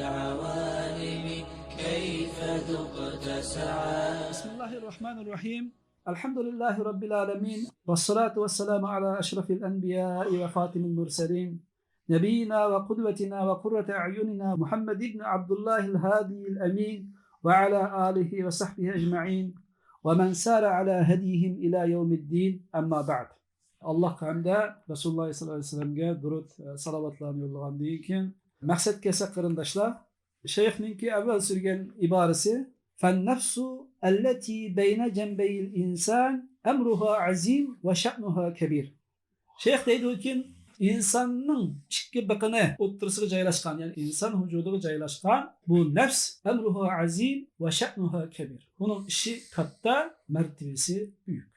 العوالم كيف ذقت سعادة. بسم الله الرحمن الرحيم. الحمد لله رب العالمين، والصلاة والسلام على أشرف الأنبياء وخاتم المرسلين، نبينا وقدوتنا وقرة أعيننا محمد بن عبد الله الهادي الأمين، وعلى آله وصحبه أجمعين ومن سار على هديهم إلى يوم الدين. أما بعد. Allah hamda Resulullah sallallahu aleyhi ve sellem'e durud salavatlarını yollagandan keyin maqsad kelsa qarindoshlar, shayxninki avval surgan iborasi "Fen-nefsu allati beyne cembeyil insan emruha azim ve şa'nuha kebir." Shayx deydikin, insonning ikki biqini o'ttirisiga joylashgan, ya'ni inson vujudiga joylashgan bu nafs emruha azim ve şa'nuha kebir. Uning ishi katta, martabasi buyuk.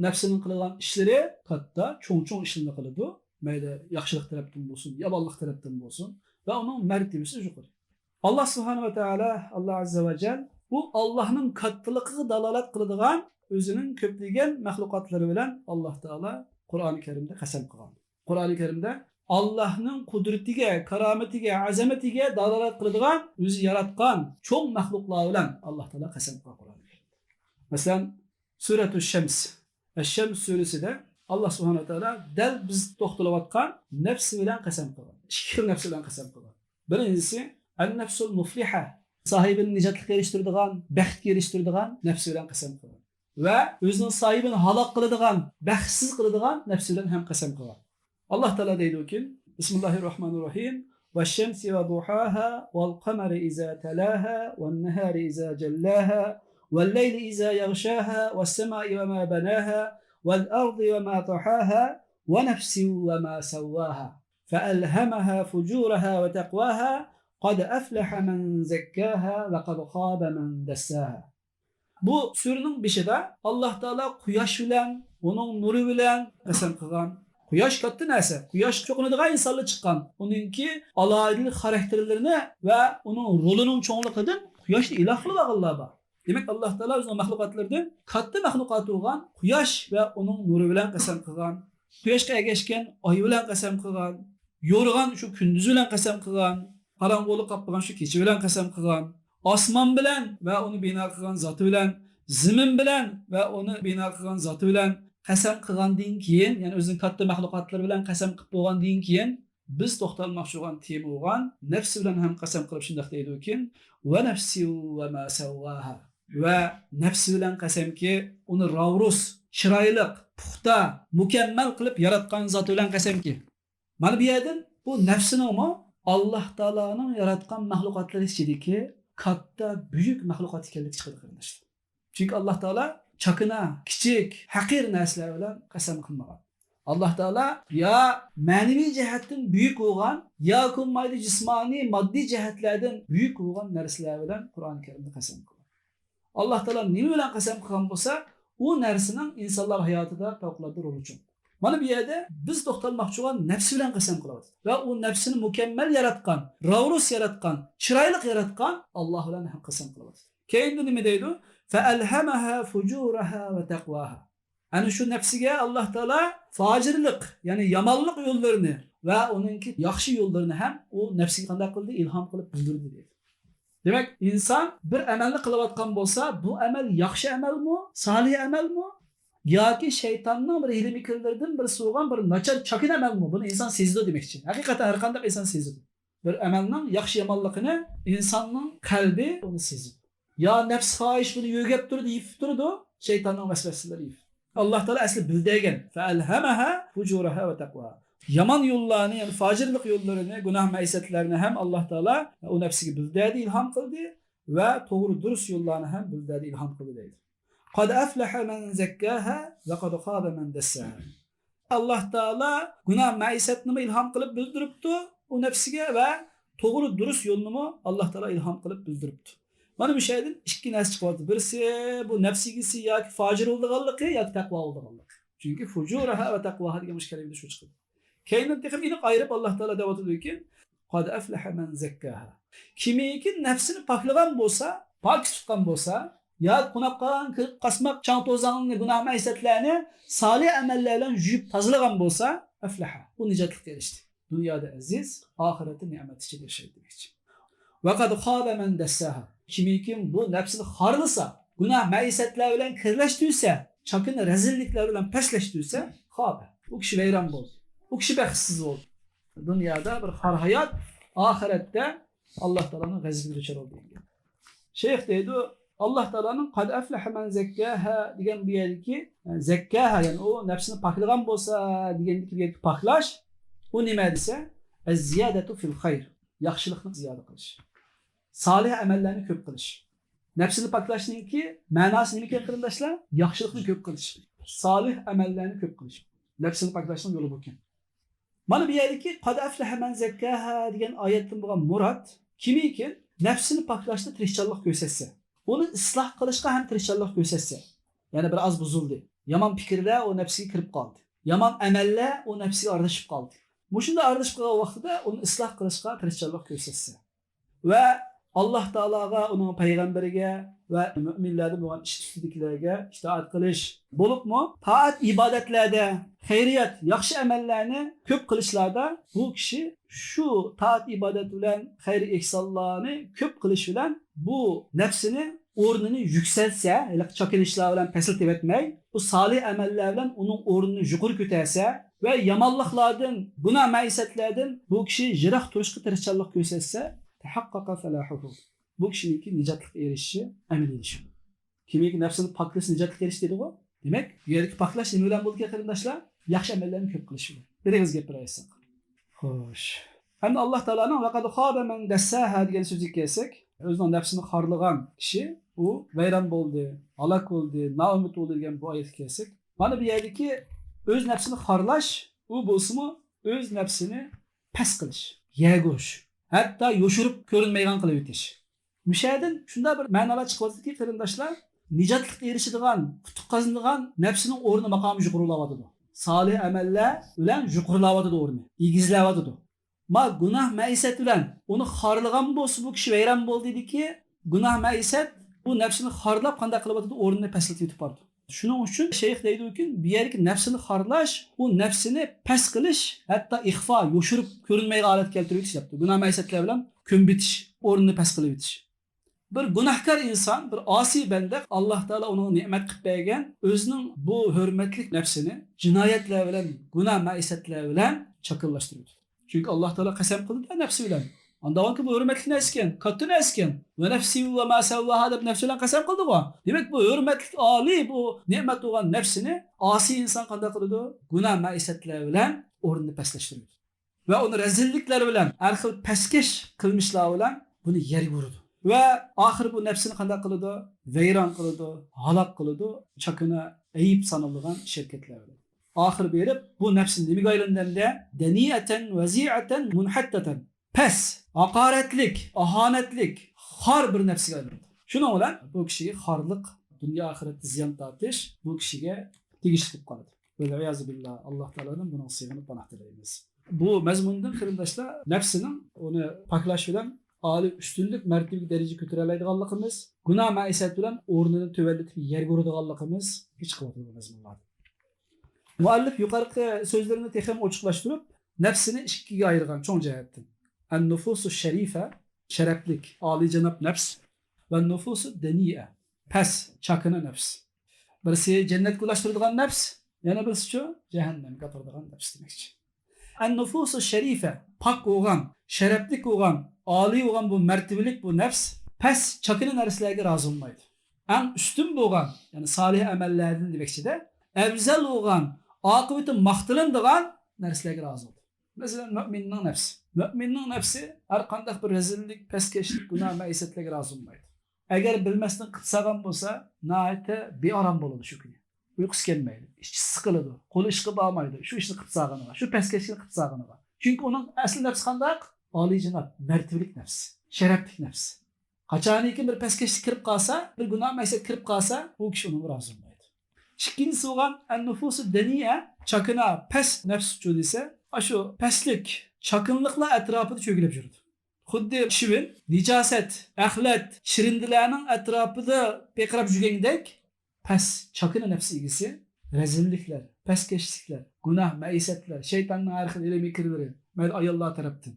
Nefsinin qilgan ishlari katta, cho'ng ishlarni qiladi. Mayli yaxshilik tarafdan bo'lsin, yomonlik tarafdan bo'lsin va uning martabasi yuqori. Allah subhanahu va taolo, Allah azza va jal bu Allohning kattaligiga dalolat qiladigan o'zining ko'plagan mahluqotlari bilan Alloh taolo Qur'oni Karimda qasam qilgan. Qur'oni Karimda Allohning qudratiga, karomatiga, azamatiga dalolat qiladigan o'zi yaratgan cho'ng mahluqlar bilan Alloh taolo qasam qilgan Qur'oni Karimda. Masalan, Suratul Shams, Ash-Shams suresida Allah subhanahu wa taolo dal biz to'xtalayotgan nafs bilan qasam qilgan. Ikki nafs bilan qasam qilgan. Birinchisi an-nafsul mufliha, sahibini nijotga erishtiradigan, baxtga erishtiradigan nafs bilan qasam qilgan. Va o'zining sahibini halok qiladigan, baxtsiz qiladigan nafs bilan ham qasam qilgan. Allah taolo deydi-ki, Bismillahirrohmanirrohim: "Vash-shamsi va duhaha wal-qamari iza talaha wan-nahari iza jallaha wal-layli iza yaghshaha was-samai wa ma banaha wal-ardi wa ma tahaha wa nafsin wa ma sawwaha fa'alhamaha fujuraha wa taqwaha qad aflaha man zakkaha wa qad khaba man dassaha." Bu surening beshida Alloh taolo quyosh bilan, uning nuri bilan qasam qilgan. Quyosh katta narsa. Quyosh cho'qinadigan insonlar chiqqan. Uningki alohida xarakterlarini va uning rolining cho'ngligidan quyoshni iloh qilib olganlar bor. Demak, Alloh taolo o'zining mahluqotlaridan katta mahluqot bo'lgan quyosh va uning nuri bilan qasam qilgan. Quyoshga ergashgan oy bilan qasam qilgan. Yo'rg'an shu kunduz bilan qasam qilgan. Qorong'ulik qolgan shu kecha bilan qasam qilgan. Osmon bilan va uni bino qilgan zoti bilan, zamin bilan va uni bino qilgan zoti bilan qasam qilgandan keyin, ya'ni o'zining katta mahluqotlari bilan qasam qilib bo'lgandan keyin biz to'xtalmoqchi bo'lgan tema bo'lgan nafs bilan ham qasam qilib shunday deydi ekan: "Va nafsi va ma sawwaha." Va nafs bilan qasamki, uni ravrus, chiroyli, puxta, mukammal qilib yaratgan zot bilan qasamki. Mana bu yerdan bu nafsiningmi Alloh taoloning yaratgan mahluqotlari ichidagi katta, buyuk mahluqot ekanligi chiqadi qarindoshlar. Chunki Alloh taolo chakina, kichik, haqir narsalar bilan qasam qilmagan. Alloh taolo ya ma'naviy jihatdan buyuk bo'lgan, ya mayli jismoniy, moddiy jihatlardan buyuk bo'lgan narsalar bilan Qur'oni Karimda qasam qilgan. Alloh taolo nima bilan qasam qilgan bo'lsa, u narsaning insonlar hayotida favqulodda rol uchun. Mana bu yerda biz to'xtalmoqchi bo'lgan nafs bilan qasam qilyapmiz. Va u nafsini mukammal yaratgan, ravrus yaratgan, chiroyli yaratgan Alloh bilan ham qasam qilyapmiz. Keyin nima deydi? Fa'alhamaha fujuraha va taqwaha. Ana shu nafsiga Alloh taolo fojirlik, ya'ni yomonlik yo'llarini va uningki yaxshi yo'llarini ham u nafsiga qanday qildi? Ilhom qilib bildirdi deydi. Demak, inson bir amalni qilayotgan bo'lsa, bu amal yaxshi amalmi, solih amalmi yoki shaytonning bir hilmiklaridan bir so'g'an bir nachar chakin amalmi? Buni inson sezdi demoqchi. Haqiqatan har qanday inson sezdi. Bir amalning yaxshi yomonligini insonning qalbi uni sezdi. Ya nefs xohish buni yo'gab turdi, yib turdi, shaytonning vasvasalari. Alloh taolo asli bildirgan. Fa'alhamaha fujuraha va taqwa. Yaman yo'llarni, ya'ni fojirlik yo'llarini, gunoh ma'siyatlarini ham Alloh taolo u nafsiga bildirdi, ilhom qildi va to'g'ri durust yo'llarni ham bildirdi, ilhom qildi deydi. Qad aflaha man zakkaha va qad khaba man dassaha. Alloh taolo gunoh ma'siyatni ilhom qilib bildiribdi u nafsiga va to'g'ri durust yo'lni Alloh taolo ilhom qilib bildiribdi. Mana bu şeyden ikki narsa chiqyapti. Birisi bu nafsigisi yoki fojir bo'lganligi yoki taqvo bo'lganligi. Chunki fujuraha va taqvoha degan mushkalamda shu chiqadi. Keyin texnik aniq ayirib Alloh taolo da'vat etdiki, qad aflaha man zakkaha. Kimiki nafsini poklagan bo'lsa, pok tutgan bo'lsa, ya qunaqan qasmaq chang to'zanni gunoh ma'siyatlarni solih amallar bilan yuvib tozalagan bo'lsa, aflaha. Bu nijotlikka erishdi. Dunyoda aziz, oxiratda ne'mat ichida yashaydi demoqchi. Ve kad khâbe men dessâhâ. Kimiki bu nefsini harlasa, günah meisiyetler bilen kirleştiyse, çakını rezillikler bilen pesleştiyse, khâbe. Bu kişi veyran oldu. Bu kişi beksiz oldu. Dünyada bir har hayat, ahirette Allah Teala'nın gazabına düşer oldu. Şeyh deydi, Allah Teala'nın kad eflehe men zekkâhâ degan bu yerdeki zekkâhâ yani o nefsini paklagan bolsa degendeki bir yerdeki paklaş o nima dese ez-ziyadetu fil hayr. Yaxşılıkni ziyade qilish. Salih amellarni ko'p qilish. Nefsini paklashninki ma'nosi nima ekan qarindoshlar? Yaxshilikni ko'p qilish. Salih amellarni ko'p qilish. Nefsini paklashning yo'li bu ekan. Mana bu yerdeki kad eflehe men zekkâhâ degan oyatdan bo'lgan murod kimiki nefsini paklashda tirishchanlik ko'rsatsa, onu ıslah qilishga ham tirishchanlik ko'rsatsa, yani biraz buzuldu. Yaman fikirler o nefsiga kirib qoldi. Yaman amallar o nefsiga aralashib qoldi. Mushunda aralashib qolgan vaqtida onu ıslah qilishga tirishchanlik ko'rsatsa ve Allah Teala'ga, onun paygamberiga ve müminlerden olan işitliklerge itaat qilish bo'libmi? Taat ibadetlerde, hayriyat, yaxshi amallarni ko'p qilishlarda bu kishi şu taat ibadet bilen hayri ihsanlarni ko'p qilish bilan bu nefsini o'rnini yükseltse, çakılışlar bilan pasiltib etmey, bu salih ameller bilan onun o'rnini yuqori ko'tarsa ve yamanlıklardan, günah maisiyatlardan bu kishi jiroq turishga tirishchanlik ko'rsatsa, tahaqqaqa falahuhu. Bu kishiniki nijotlikka erishishi amin edishi. Kimiki nefsini paklash nijotlikka erish dedi o. Demek yerdeki paklash nima bilan bo'lgan qarindoshlar? Yaxshi amallarni ko'p qilish bilan. Biringiz gapiraylik. Xo'sh. Endi Alloh taolaning vaqad khaba men dassaha degan so'ziga kelsak, o'zining nafsini xorlagan kishi u vayron bo'ldi, halok bo'ldi, naumid bo'ldi degan bu oyatga kelsak, mana bu yerdagi o'z nafsini xorlash u bo'lsa-mu o'z nafsini past qilish, yegurish, hatto yoshirib ko'rinmaydigan qilib o'tish. Müşahidin shunda bir ma'nolar chiqyaptiki, qarindoshlar, nijotlikka erishadigan, qutuq qozonadigan nafsining o'rni maqomi yuqorilayotdi. Salih amallar bilan yuqorilayotdi o'rni, egizlayotdi. Ma günah maisiyat bilan onu xorlagan bo'lsa bu kishi vayron bo'ldi dediki, günah maisiyat bu nafsini xorlab qanday qilyapti o'rnini pastlatib yetib bordi. Shuning uchun shayx deydi-ki, bu yerki nafsini xorlash, u nafsini past qilish, hatto ixfa, yoshirib ko'rinmaydigan holatga keltirib yetishapti. Günah maisiyatlar bilan ko'mbitish, o'rnini past qilib yetish. Bir günahkar insan, bir asi bende Allah Teala onun nimet qilib bergan o'zining bu hurmatli nafsini jinoyatlar bilan, günah maisiyatlar bilan chaqillashtiradi. Çünkü Allah Teala qasam qildi nafsi bilan. Andavanki bu hurmatli nesken, katta nesken. Ve nefsi ve ma sevvaha deb nafsi bilan qasam qildi bu. Demek bu hurmatli ali bu ne'mat bo'lgan nafsini asi inson qanday qiladi? Günah maisiyatlar bilan o'rnini pastlashtiradi. Ve onu rezillikler bilan, har xil pastkash qilmishlar bilan buni yerga uradi. Ve ahir bu nefsini qanday qiladi? Vayron qiladi, halok qiladi, chakini ayib sanalgan şirketler bilan. Ahir berib bu nefsin nimaga aylanganda daniyatan vazi'atan munhattatan pes, haqoratlik, ahonatlik, xor bir nefsiga aylandi. Shuning bilan bu kishiga xorlik, dunyo oxiratda ziyon tortish bu kishiga tegishli bo'lib qoladi. Vel-iyazu billah, Alloh taoladan buning sig'ini panoh tilaymiz. Bu mazmundan qarindoshlar nefsinin onu paklash bilan ali üstünlük mertebeli derece ko'taroladiganligimiz, günah maisiyat bilan o'rnini tövəlletib yerga uradiganligimiz hech qiladi mazmunlar. Muallif yuqorqi so'zlarini texam ochiqlashtirib, nafsini ikkiga ayirgan cho'ng jihatdan. An-nufusu sharifa, sharaflik, oliyjanob nafs va nufusu daniya, pas, chakana nafs. Birisi jannatga ulashtiradigan nafs, yana birisi jahannamga toradigan nafs demakchi. An-nufusu sharifa, pok bo'lgan, sharaflik bo'lgan, oliy bo'lgan bu martabelik bu nafs, pas, chakana narsalarga rozi bo'lmaydi. Eng ustun bo'lgan, ya'ni salih amallardan demakchi-da, afzal bo'lgan, akıbeti maqtilindigan narsalarga rozi bo'ldi. Masalan, mu'minning nafsi. Mu'minning nafsi har qanday bir rezillik, pastkeşlik, günah maisiyatlarga rozi bo'lmaydi. Agar bilmasdan qilsagan bo'lsa, nihoyatda beorom bo'ladi shu kuni. Uyqusi kelmaydi, ichi siqiladi, qo'li ishga bormaydi. Shu ishni qilsag'aniga, shu pastkeşlikni qilsag'aniga. Chunki uning asl nafsi qanday? Oliyjanob, martabalik nafs, sharaflik nafs. Qachoniki bir pastkeşlik kirib qolsa, bir günah maisiyat kirib qolsa, u kishi unga rozi bo'lmaydi. İkincisi olan en-nufusu deniye, çakına pes nefs uçudu ise, şu peslik, çakınlıkla etrafını çökülüp yürüdü. Xuddi şivin, nicaset, ahlet, şirindilerinin etrafını pekrap jügendek, pes, çakına nefsi ilgisi, rezillikler, peskeşlikler, günah, meisetler, şeytanın harikın ilmi kirleri, ayallah taraftan.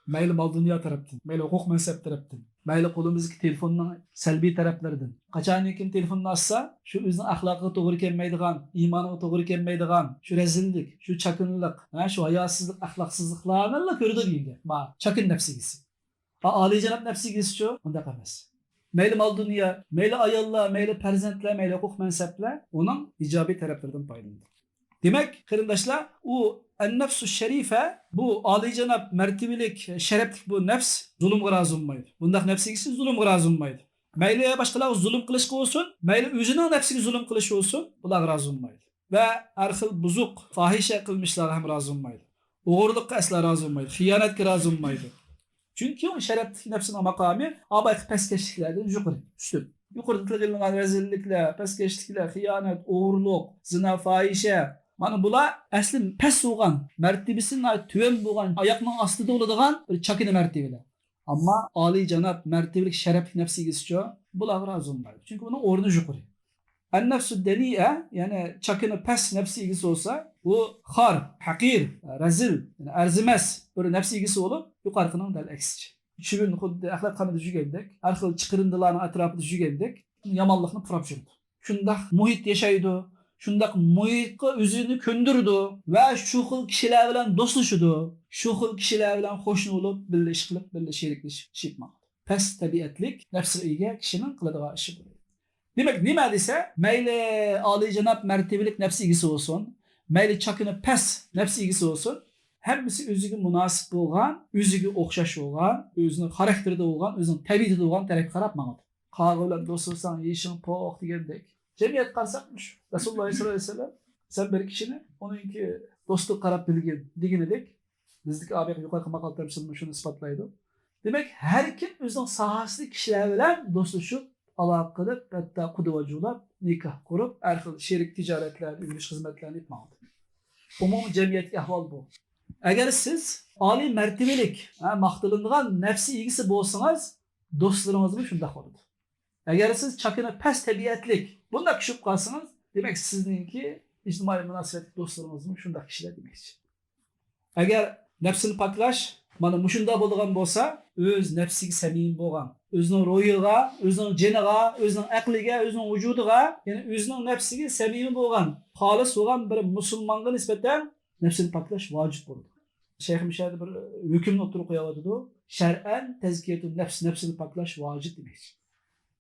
Mayli mal dünya tarafdan, mayli hukuk mensep tarafdan, mayli kolumuzdaki telefonun selbi taraflardan. Kaçan kim telefonunu açsa, şu özünün ahlakı doğru kelmeydigan, imanı doğru kelmeydigan, şu rezillik, şu çakınlık, şu hayasızlık, ahlaksızlıklarla körüdür yenge. Çakın nefsigisi. Ali Cenab nefsigisi şu, onda kalmaz. Mayli mal dünya, mayli ayallar, mayli perzentler, mayli hukuk mensepler, onun icabi taraflardan paylanır. Demek kardeşler, o en-nefs-u şerife, bu Ali Cenab mertebelik, şereflik bu nefs zulüm razı olmaydı. Bundak nefsigisi zulüm razı olmaydı. Mayli başkalar zulüm kılışkı olsun, mayli özünün nefsini zulüm kılışı olsun, bular razı olmaydı. Ve erhil buzuk, fahişe kılmışlar hem razı olmaydı. Uğurlukka asla razı olmaydı, hıyanetki razı olmaydı. Çünkü o şereflik nefsinin makamı, abayki peskeşliklerden yukarı, üstün. Yukarıda kılınan rezillikler, peskeşlikler, hıyanet, uğurluk, zina, fahişe, mana bular asli pes bo'lgan, mertebesinin tüven bo'lgan, ayakның astida bo'ladigan bir chakini mertebeler. Ama Ali Cenab mertebelik şereflik nefsigisi bular razı olmaydı. Çünkü bunun o'rni yuqori. En-nefs-u deniye, yani çakını pes nefsigisi olsa, bu xar, hakir, rezil, yani erzimes bir nefsigisi olup yuqarıqının dal aksici. Şübün xuddi axlat qanida jugendek, har xil chiqirindilarning atrofida jugendek, yamanlıqni purab yurdi. Shundaq muhit yashaydi. Şundak muhitga özünü köndürdü ve şu xil kişiler bilen dostlaşıdı. Şu xil kişiler bilen hoşnu olup, birle iş kılıp, birle şerikleşip yapmak. Pes tabiatlik, nefsi iyge kişinin kılıdığı işi bu. Demek nima dese, mayli Ali Cenab mertebelik nefsi ilgisi olsun, mayli çakını pes nefsi ilgisi olsun, hemisi özüge münasip olgan, özüge okşaş olgan, özünün karakteride olgan, özünün tabiatide olgan tarafı qarapmamadı. Kağılan dostursan, yeşin poğuk degендek. Cemiyet qarsak,mış. Resulullah sallallahu aleyhi ve sellem sen bir kişini onunki dostluk qarap bilgen degenidek bizdeki abi yukarı makallarımızın şunu ispatlaydı. Demek her kim özünün sahasındaki kişiler bilen dostlaşıp alakalı hatta kuduvacılar nikah kurup erkil şerik ticaretler, ürünüş hizmetlerini yapmalıdır. Umum cemiyetki ahval bu. Eğer siz âli mertebelik, mahtılındığın nefsi ilgisi bolsanız dostlarınızı şunda korudu. Eğer siz çakını pes tabiatlik bunda kişip kalsınız demek sizinki ictimai münasebetlik dostlarınızın şunda kişiler demek. Eğer nefsini paklaş, mana muşunda bolgan bolsa, öz nefsiga samim bolgan, özünün ruhiga, özünün jeniga, özünün aqliga, özünün vücudiga, yani özünün nefsiga samim bolgan, halis bolgan bir musulmanga nisbeten nefsini paklaş vacip boldu. Şeyh Mişadi bir hükümni oturup koyavatdı. Şer'en tezkiyetun nefs, nefsini paklaş vacip demek.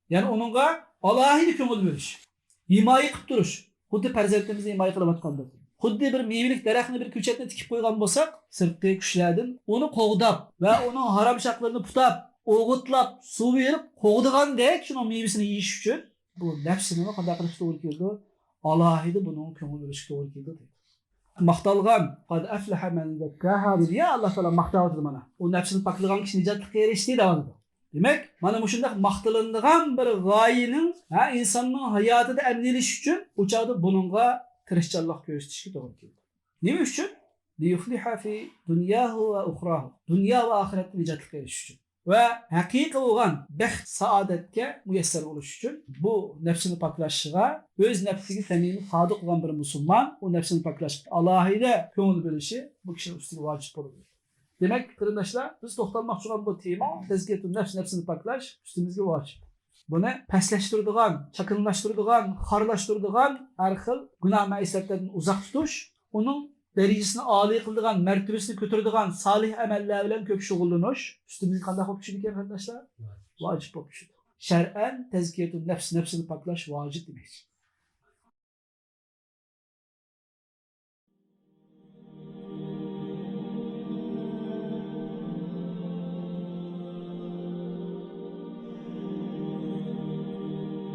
Yani onunla Allah'ı köngül veriş. Himaye qilib turish. Xuddi farzandimizni himaye qilayotganda. Xuddi bir mevelik daraxtni bir ko'chatni tikib qo'ygan bo'lsak, sirtqi kuchlardan uni qo'g'dab va uning harom shaqlarini putab, o'g'itlab, suv berib qo'g'digandek shuni mevasini yeyish uchun bu nafsini qanday qilish to'g'ri keldi? Alohida buning ko'ngil verish to'g'ri keldi deydi. Maqtalgan qad aflaha man zakkaha ya Allah taolo maqtayapti mana. O nafsini paklagan kishi nijotlikka erishdi deydi. Demek, mana şundak maqtılındığan bir gayinin insanın hayatında emniliş için uçağı bununla tirişçallık gösterişki doğru geldi. Ne için? Liyufliha fi dunyahu ve uhrahu. Dünya ve ahirette nicatlık eriş için. Ve hakiki olan beht saadetke müyesser oluş için bu nefsini paklaşığa, öz nefsini temini sadık olan bir Müslüman o nefsini paklaşığa Allah'ıyla köngül verişi bu kişinin üstüne vacip olur. Demek kardeşler biz toxtalmak olan bu tema tezkiyetun nefs nefsini paklaş üstümüzge vacip. Bunu pesleştirdiğin, çakınlaştırdiğin, harlaştırdiğin her xil günah meisletlerden uzak tutuş, onun derecesini âli kıldığın, mertebesini kötürdüğün salih emeller bilen köp şugullanış. Üstümüzge kandak o kişilik kardeşler? Vacip o kişilik. Şer'en tezkiyetun nefs nefsini paklaş vacip demek.